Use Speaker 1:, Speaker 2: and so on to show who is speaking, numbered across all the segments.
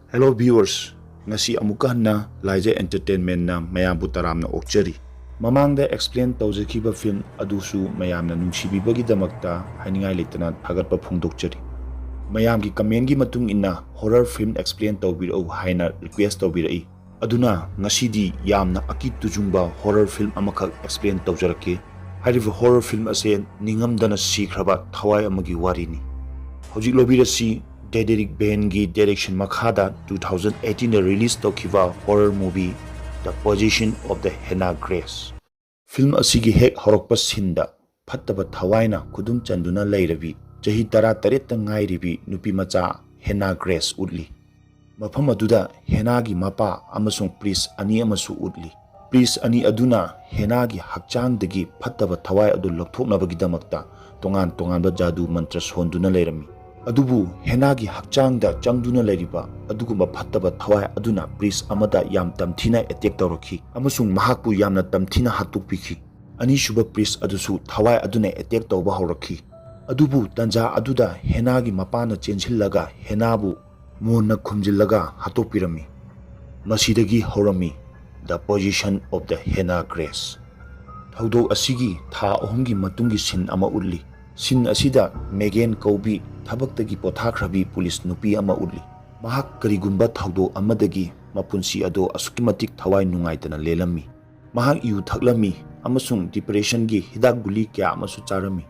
Speaker 1: Hello viewers, ngasi amuka hanna Hillege Entertainment na mayambu taramna okchari. Mamangda explain tawjakiba film adusu mayamna nungsibibagi damakta haningai leitana thagatpa phongdokchari. Mayamgi comment gi matung inna horror film explain tawbirau haina request tawbirai. Aduna ngasidi yamna akit tujungba horror film amakak explain tawjarake. Harifa horror film ase ningamdana sikraba thawai amagi warini. Hojik lobirasi Diederik Bengi direction makhada 2018 release tokiva horror movie The Position of the Henna Grace. Film asigi hek horokpa sinda phattaba thawaina kudum chanduna leirabi chahi tara taretta ngairibi nupi macha Henna Grace udli. Mafam aduda Henna gi mapa amasung priest ani amasu udli. Priest ani aduna Henna gi hakchang dagi phattaba thawai adu lokthoknabagi damakta tongan tonganba jadu mantra sonduna leirami. Adubu Henna gi hakchang da changduna leiriba adugumba phattaba thawai aduna priest amada yam tamthina attack tawraki amasung mahakpu yamna tamthina hatukpiki ani shuba priest adusu thawai aduna attack tawba hawraki adubu tanja aduda Henna gi mapana chensillaga Henna bu mona khumjillaga hatopirami masidagi hawrami The Position of the Henna Grace. Thawdok asigi tha ahumgi matungi sin ama udli. Sin asida Megan Kobi thabaktagi pothakhrabi police nupi ama udli. Mahak karigumba thawdok amadagi mapunsi ado asukimatik thawai nungaitana lelami. Mahak yu thaklami amasung depression gi hidak guli kya amasu charami.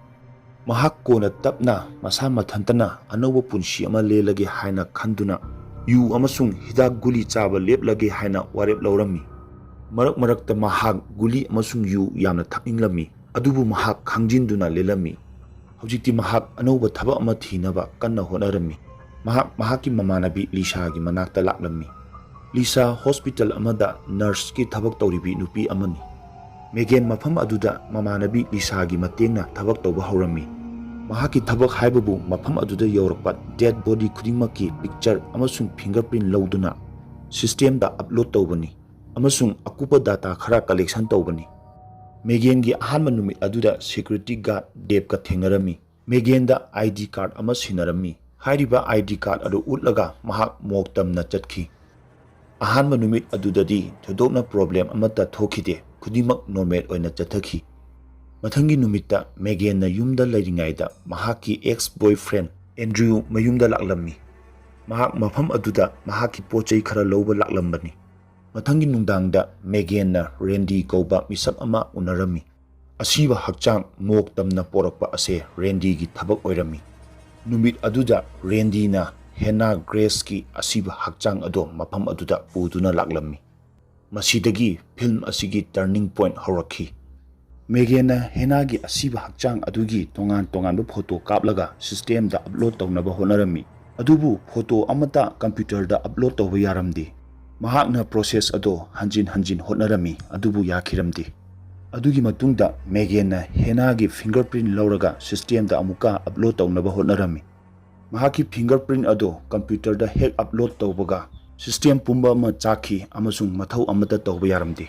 Speaker 1: Mahak kona tapna masa mathantana anoba punsi ama lelage haina khanduna yu amasung hidak guli chaba leplage haina warep laurami. Marak marakta mahak guli amasung yu yamna thakinglami adubu mahak khangjinduna lelami. Hojikti mahak anoba thaba ama thinaba kanna honarami. Mahaki mamanabi Lisa gi manakta laklami. Lisa hospital amada nurse ki thabak tawribi nupi amani. Megan mafam aduda mamanabi Lisa gi matengna thabak tawba hawrami. Mahaki thabak haibabu mafam aduda yawrakpat dead body khudingmaki picture amasung fingerprint lawduna system da upload tawbani amasung akupa data khara collection tawbani. Megan gi ahanma numit aduda security guard Deb ka thengarami. Megan da ID card ama sinarami. Hairiba ID card adu utlaga mahak moktam na chatki. Ahanma numit adudadi thodokna problem amata thokide khudimak normal oina chathaki. Mathangi numitta Megan na yumda lairingaida mahaki ex boyfriend Andrew mayumda laklami. Mahak mafam aduda mahaki pochai khara lawba laklambani. Mathangi nungdangda Megan na Randy kauba misak ama unarami. Asiba hakchang mok tamna porakpa ase Randy gi thabak oirami. Numit aduda Randy na Henna Grace ki asiba hakchang ado mafam aduda puduna laklami. Masidagi film asigi turning point hawraki. Megan na Henna gi asiba hakchang adugi tongan ba photo kaplaga system da upload tawnaba honarami. Adubu photo amata computer da upload tawba yaramdi. Mahakna process ado hanjin hotnarami adubu yakhiramdi. Adugi matungda Megan na Henna gi fingerprint lawraga system da amuka upload tawnaba hotnarami. Mahaki fingerprint ado computer da hek upload tawbaga system pumba ma chakhi amasung mathau amata tawba yaramdi.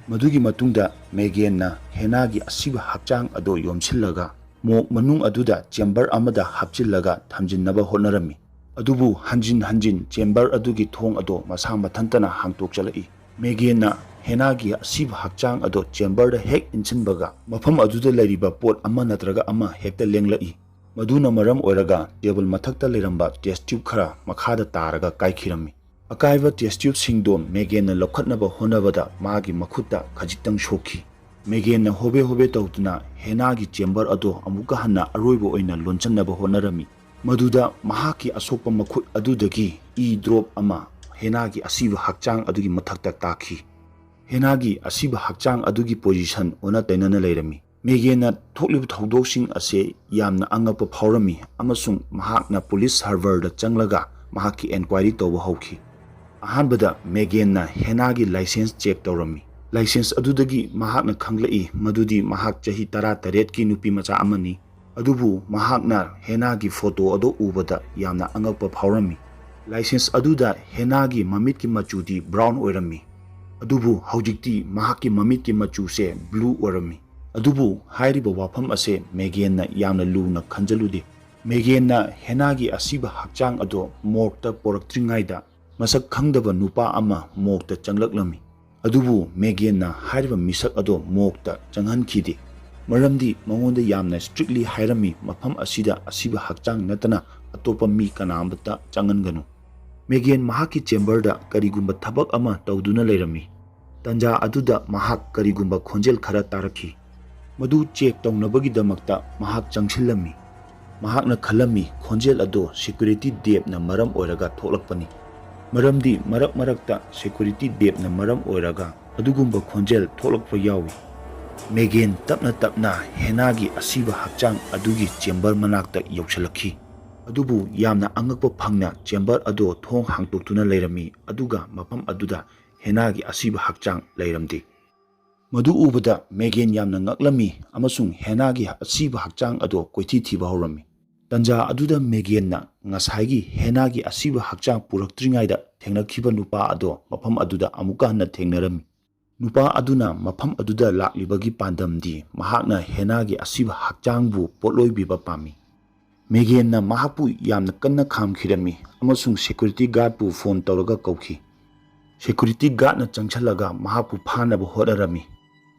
Speaker 1: Madugi matungda Megan na Henna gi asiba hakchang ado yomsillaga mok manung aduda chamber amada hapchillaga thamjinnaba hotnarami. Adubu hanjin chamber adugi thong ado masa mathantana hangtok chalai. Megan na Henna gi asiba hakchang ado chamber da hek inchinbaga mafam aduda lairiba pot ama natraga ama hekta lenglai. Maduna maram oiraga table mathakta leiramba test tube khara makhada taraga kaikhirami. Akaiba test tube singdo Megan na lokhatnaba honabada magi makhutta khajitang shokhi. Megan na hobe tawtuna Henna gi chamber ado amuka hanna aroibo oina lonchanaba honarami. Maduda mahaki asokpa makhut adudagi drop ama Henna gi asiba hakchang adugi mathakta takhi. Henna gi asiba hakchang adugi position ona tainana leirami. Megan na thoklibu thawdoksing ase yamna angapa phawrami amasung mahakna police server da changlaga mahaki enquiry tawba hawki. Ahanbada Megan na Henna gi license check tawrami. License adudagi mahakna khanglai madudi mahak chahi 13 ki nupi macha amani. Adubu mahakna Henna gi photo ado ubada yamna angakpa phawrami. License aduda Henna gi mamit ki machudi brown oirami. Adubu haujikti mahaki mamit ki machu se blue oirami. Adubu hairiba wafam ase Megan na yamna luna khanjaludi. Megan na Henna gi asiba hakchang ado morgue ta poraktringaida Masak khangdaba nupa ama morgue changlaklammi. Adubu Meganna hairiba misak ado morgue changhankide. Maramdi mangonda yamna strictly hairami mafam asida asiba hakchang natana atopa mi kanambata changanganu. Megan mahaki chamber da karigumba thabak ama tawduna leirami. Tanja aduda mahak karigumba khonjel khara tarakhi. Madu check tawnabagidamakta mahak changsillammi. Mahakna khalami khonjel ado security dep na maram oiraga tholakpani. Maramdi marakta security dep na maram oiraga adugumba khonjel tholakpa yawi. Megan tapna henagi asiba hakchang adugi chamber manakta yausalakhi. Adubu yamna angakpa phangna chamber ado thong hangtoktuna leirami aduga mapam aduda henagi asiba hakchang leiramdi. Madu ubada Megan yamna ngaklami amasung henagi asiba hakchang ado koithi thiba horami. Tanja aduda Megan na ngasagi henagi asiba hakchang puraktringaida thengnakhiba nupa ado mapam aduda amuka hanna thengnarami. Nupa aduna mafam aduda laklibagi pandamdi mahakna henagi asiba hakchangbu potloibiba pami. Megan na mahapu yamna kanna khamkhirami amasung security guard pu phone tawraga kawkhi. Security guard na changchalaga mahapu phanaba hodarami.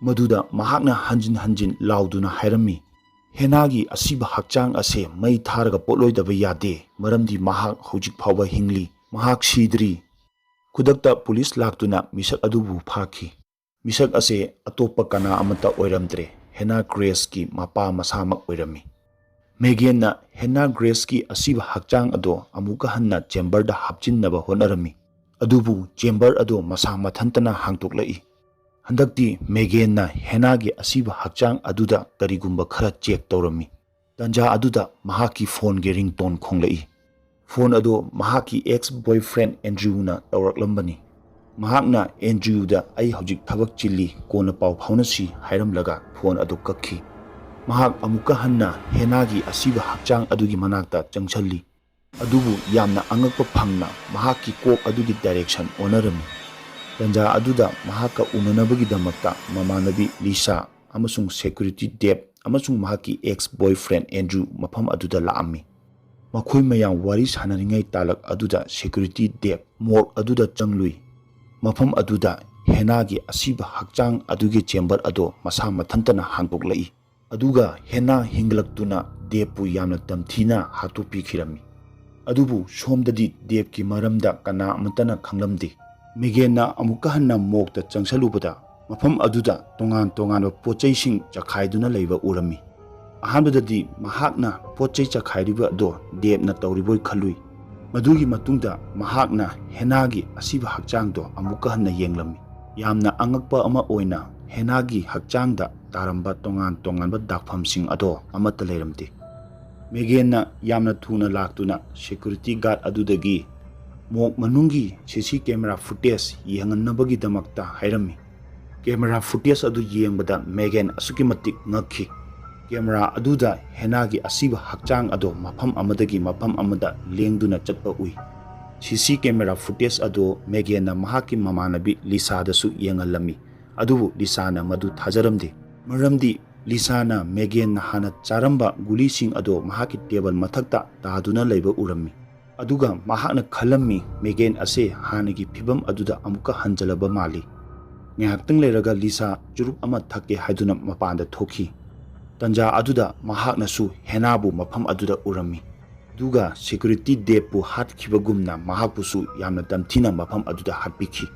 Speaker 1: Maduda mahakna hanjin lauduna hairami. Henagi asiba hakchang ase mai tharaga potloidaba yade maramdi mahak hojik phawba hingli mahak sidri. Kudakta police laktuna misak adubu phakhi. Misak ase atopa kana amata oiramdre Hena Grace ki mapa masamak oirami. Megan na Hena Grace ki asiba hakchang ado amuka hanna chamber da hapchinnaba honarami. Adubu chamber ado masa mathantana hangtoklai. Handakti Megan na Hena gi asiba hakchang aduda karigumba khara check tawrami. Tanja aduda mahaki phone ge ringtone khonglai. Phone ado mahaki ex-boyfriend Andrew na tawraklambani. Mahakna Andrew da ai hojik thabak chili kona paw phaunasi hairamlaga phone adu kakhi. Mahak amuka hanna henagi asiba hakchang adugi manakta changchalli. Adubu yamna angakpa phangna mahaki kok adugi direction onarami. Tanja aduda mahaka unanabagi damakta mamanabi Lisa amasung security dep amasung mahaki ex-boyfriend Andrew mafam aduda laami. Makhoi mayang wari sanaringai talak aduda security dep morgue aduda changlui. Mafam aduda henagi asiba hakchang adugi chamber ado masa mathantana hangtoklai. Aduga hena hinglaktuna depu yamna tamthina hatupi khirami. Adubu somdadi dep ki maramda kana amantana khanglamdi. Megan na amuka hanna morgue changsalubada mafam aduda tongan pochaising chakhaiduna leiba urami. Ahanbadadi mahakna pochai chakhairiba ado dep na tawriboi khalui. Madugi matungda mahakna henagi asiba hakchangdo amuka hanna yenglami. Yamna angakpa ama oina henagi hakchangda taramba tonganba dakphamsing ado amata leiramti. Megan na yamna thuna laktuna security guard adudagi mok manungi CC camera footage yengannabagi damakta hairami. Camera footage adu yengbada Megan asuki matik ngakhi. Camera aduda henagi asiba hakchang ado mafam amadagi mafam amada lengduna chatpa ui. CC camera footage ado Megan na mahaki mamanabi Lisa dasu yengalami. Adubu Lisa na madu thajaramdi. Maramdi Lisa na Megan na hana charamba gulising ado mahaki table mathakta taduna leiba urami. Aduga mahakna khalami Megan ase hanagi phibam aduda amuka hanjalaba mali. Ngahaktang leiraga Lisa jurup ama thakke haiduna mapanda thokhi. Tanja aduda mahakna su henabu mafam aduda urami. Duga security depu hatkibagumna mahakpusu yamna tamthina mafam aduda hatpikhi.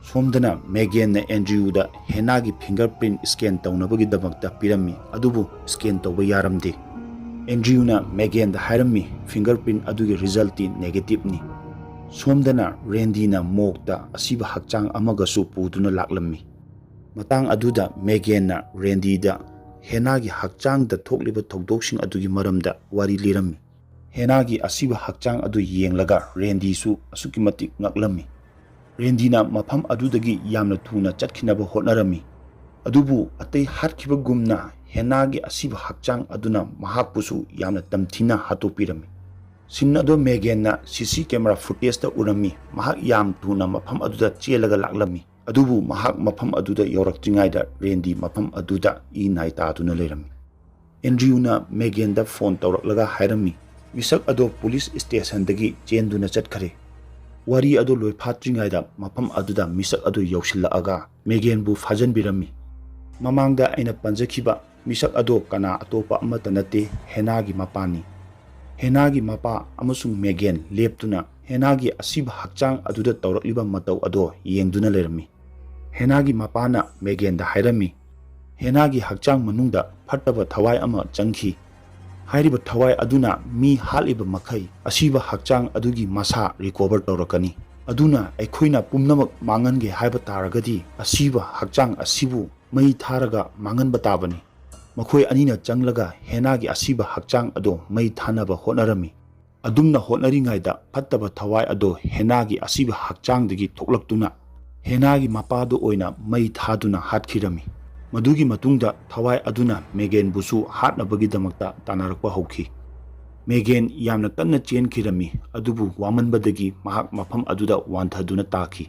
Speaker 1: Somdana Megan na Andrew da henagi fingerprint scan tawnabagi damakta pirami adubu scan tawba yaramde. Andrew na Megan da hairami fingerprint adugi resulti negative ni. Somdana Randy na morgue da asiba hakchang amagasu puduna laklammi. Matang aduda Megan na Randy da henagi hakchang da thokliba thokdoksing adugi maramda wari lirami. Henagi asiba hakchang adu yenglaga Randy su asuki matik ngaklami. Randy na mafam adudagi yamna thuna chatkhinaba hotnarami. Adubu atay hatkiba gumna henagi asiba hakchang aduna mahakpusu yamna tamthina hatopirami. Sin ado Megan na CC camera footage ta urami mahak yam thuna mafam aduda chelaga laklami. Adubu mahak mafam aduda yoraktingaida Randy mafam aduda inai taatuna leirami. Andrew na Megan da phone tawraklaga hairami. Misak ado police station dagi chenduna chatkare. Wari adu loi phatringaida mafam aduda misak adu yausillaga Meganbu fajanbirammi. Mamangda aina panjakhiba misak adu kana atopa amata nate Henagi mapani. Henagi mapa amasung Megan leptuna Henagi asiba hakchang aduda tawrakliba matau ado yengduna lerami. Henagi mapana Megan da hairami. Henagi hakchang manungda phattaba thawai ama changkhi. Hairiba thawai aduna mi haliba makai asiba hakchang adugi masa recover tawrakani. Aduna aikhoina pumnamak mangange haiba taragadi asiba hakchang asibu mai tharaga manganba tabani. Makhoi anina changlaga Henagi asiba hakchang ado mai thanaba hotnarami. Adumna hotnaringaida phattaba thawai ado Henagi asiba hakchangdagi thoklaktuna Henagi mapadu oina mai thaduna hatkirami. Madugi matungda thawai aduna Megan busu hatnabagi damakta tanarakpa hauki. Megan yamna kanna chenkirami adubu wamanbadagi mahak mafam aduda wanthaduna taki.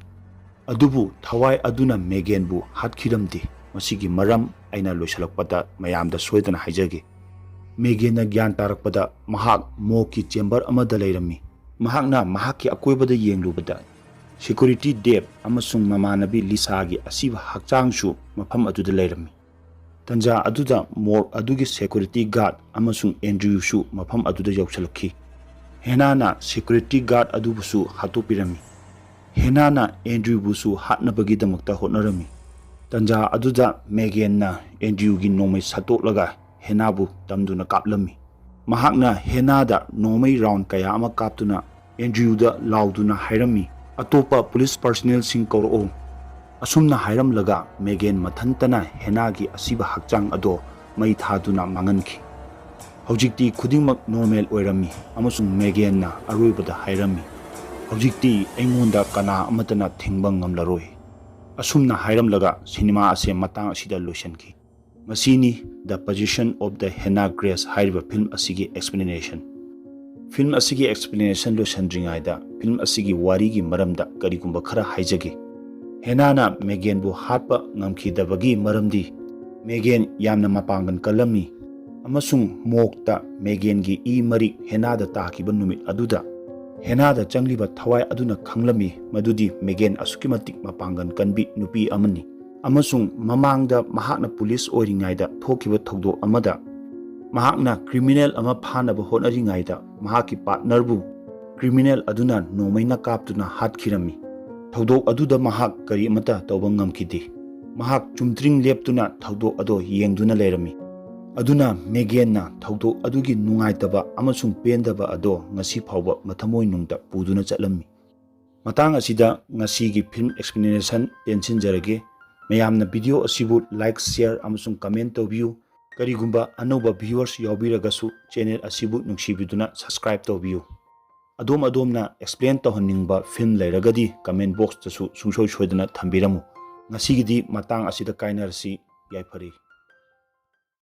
Speaker 1: Adubu thawai aduna Megan bu hatkiramdi masigi maram aina loisalakpada mayamda soidana haijage. Megan na gyan tarakpada mahak moki chamber amada leirami. Mahakna mahaki akoibada yenglubada security depth amasung mamanabi lisagi asiba hakchangsu mafam aduda leirami. Tanja aduda morgue adugi security guard amasung Andrew su mafam aduda yausalakhi. Henana security guard adubusu hatopirami. Henana Andrew busu hatnabagi damakta hotnarami. Tanja aduda Megan na Andrew gi nomai satoklaga Henabu tamduna kaplami. Mahakna Henada nomai round kaya ama kaptuna Andrew da lauduna hairami. Atopa police personnel sing kauro asumna hairam laga Megan mathantana Henagi asiba hakchang ado mai thaduna manganki. Hojikti khudingmak normal oirami amasung Megan na aroibada hairami. Hojikti aingonda kana amatana thingbang ngamlaroi. Asumna hairam laga cinema ase matang asida loishanki. Masini the position of the Henna Grace haiba film asigi explanation. Film asigi explanation lo sandringaida film asigi warigi maramda karigumba khara haijage. Henana Megan bu hatpa ngamkhidabagi maramdi Megan yamna mapangan kalami amasung mokta Megan gi e marik Henada takiba numit aduda Henada changliba thawai aduna khanglami madudi Megan asukimatik mapangan kanbi nupi amani amasung mamangda mahakna police oiringaida thokiba thogdo amada mahakna criminal ama phanaba hotnaringaida mahaki partner bu criminal aduna nomaina kaptuna hatkirami. Thaudok aduda mahak kari mata tawba ngamkhidi. Mahak chumtring leptuna thaudok ado yengduna leirami. Aduna Megan na thaudok adugi nungaitaba amasung pendaba ado ngasi phawba mathamoi nungda puduna chatlami. Matang asida ngasigi film explanation tensinjarage. Mayamna video asibu like share amasung comment tawbiu. Karigumba anauba viewers yaubiragasu channel asibu nungsibiduna subscribe tawbiu. Adom-adomna explain tawhaningba film leiragadi comment box tasu sungsoi soidana thambiramu. Ngasigidi matang asida kainarasi yaifari.